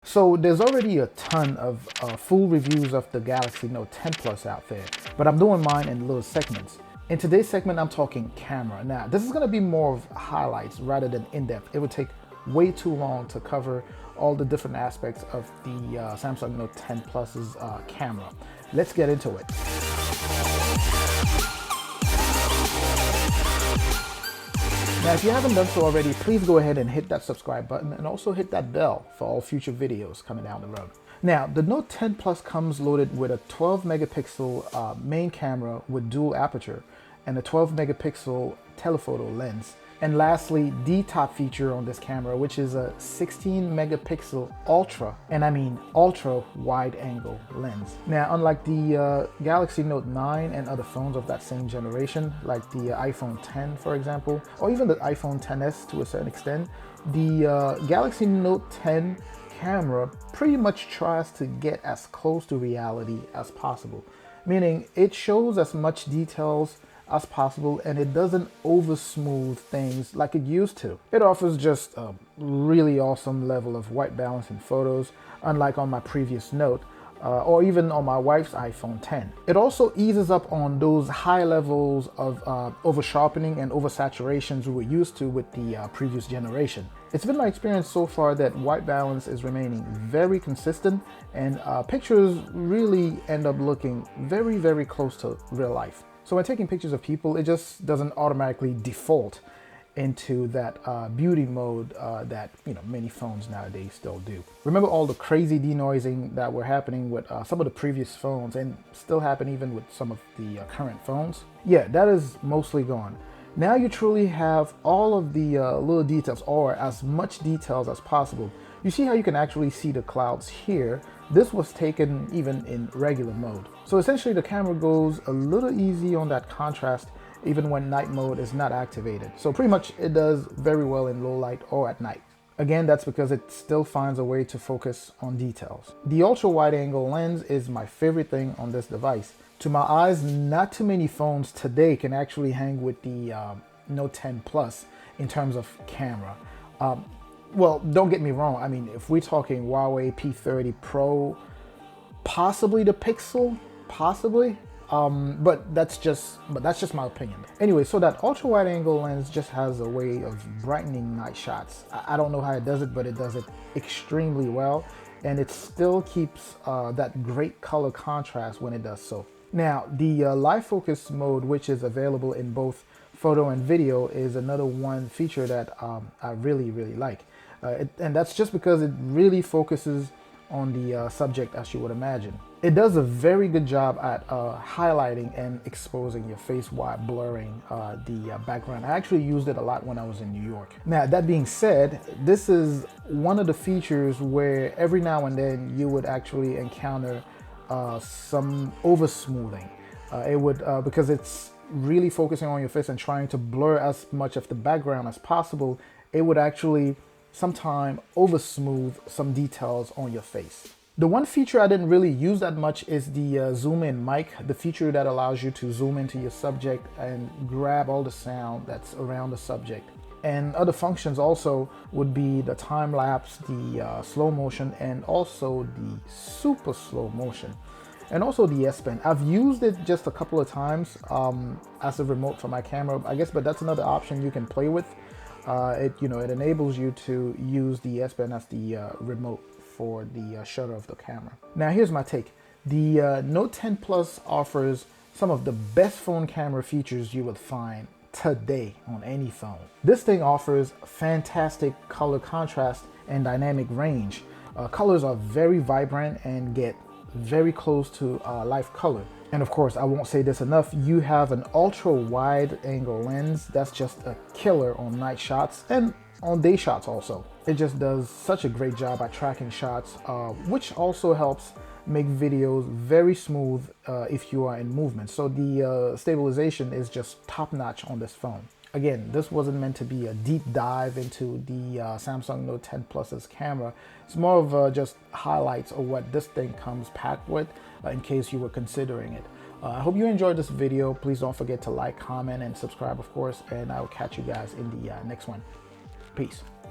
So there's already a ton of full reviews of the Galaxy Note 10 Plus out there, but I'm doing mine in little segments. In today's segment, I'm talking camera. Now, this is gonna be more of highlights rather than in-depth. It would take way too long to cover all the different aspects of the Samsung Note 10 Plus's camera. Let's get into it. Now, if you haven't done so already, please go ahead and hit that subscribe button and also hit that bell for all future videos coming down the road. Now, the Note 10 Plus comes loaded with a 12 megapixel main camera with dual aperture and a 12 megapixel telephoto lens. And lastly, the top feature on this camera, which is a 16 megapixel ultra, and I mean ultra wide angle lens. Now, unlike the Galaxy Note 9 and other phones of that same generation, like the iPhone 10, for example, or even the iPhone XS to a certain extent, the Galaxy Note 10 camera pretty much tries to get as close to reality as possible, meaning it shows as much details as possible and it doesn't over smooth things like it used to. It offers just a really awesome level of white balance in photos, unlike on my previous Note or even on my wife's iPhone 10. It also eases up on those high levels of over sharpening and over saturations we were used to with the previous generation. It's been my experience so far that white balance is remaining very consistent and pictures really end up looking very, very close to real life. So when taking pictures of people, it just doesn't automatically default into that beauty mode that many phones nowadays still do. Remember all the crazy denoising that were happening with some of the previous phones and still happen even with some of the current phones? Yeah, that is mostly gone. Now you truly have all of the little details, or as much details as possible. You see how you can actually see the clouds here? This was taken even in regular mode. So essentially the camera goes a little easy on that contrast even when night mode is not activated. So pretty much it does very well in low light or at night. Again, that's because it still finds a way to focus on details. The ultra wide angle lens is my favorite thing on this device. To my eyes, not too many phones today can actually hang with the Note 10 Plus in terms of camera. Well, don't get me wrong. I mean, if we're talking Huawei P30 Pro, possibly the Pixel, possibly, but that's just my opinion. Anyway, so that ultra wide angle lens just has a way of brightening night shots. I don't know how it does it, but it does it extremely well, and it still keeps that great color contrast when it does so. Now, the live focus mode, which is available in both photo and video, is another one feature that I really, really like. And that's just because it really focuses on the subject, as you would imagine. It does a very good job at highlighting and exposing your face while blurring the background. I actually used it a lot when I was in New York. Now, that being said, this is one of the features where every now and then you would actually encounter some over smoothing. It would, because it's really focusing on your face and trying to blur as much of the background as possible, it would actually sometime over smooth some details on your face. The one feature I didn't really use that much is the zoom in mic, the feature that allows you to zoom into your subject and grab all the sound that's around the subject. And other functions also would be the time lapse, the slow motion, and also the super slow motion. And also the S Pen. I've used it just a couple of times as a remote for my camera, I guess, but that's another option you can play with. It enables you to use the S Pen as the remote for the shutter of the camera. Now here's my take. The Note 10 Plus offers some of the best phone camera features you would find today on any phone. This thing offers fantastic color contrast and dynamic range. Colors are very vibrant and get very close to live color. And of course, I won't say this enough, you have an ultra wide angle lens that's just a killer on night shots and on day shots also. It just does such a great job at tracking shots, which also helps make videos very smooth if you are in movement. So the stabilization is just top notch on this phone. Again, this wasn't meant to be a deep dive into the Samsung Note 10 Plus's camera. It's more of just highlights of what this thing comes packed with in case you were considering it. I hope you enjoyed this video. Please don't forget to like, comment, and subscribe, of course, and I will catch you guys in the next one. Peace.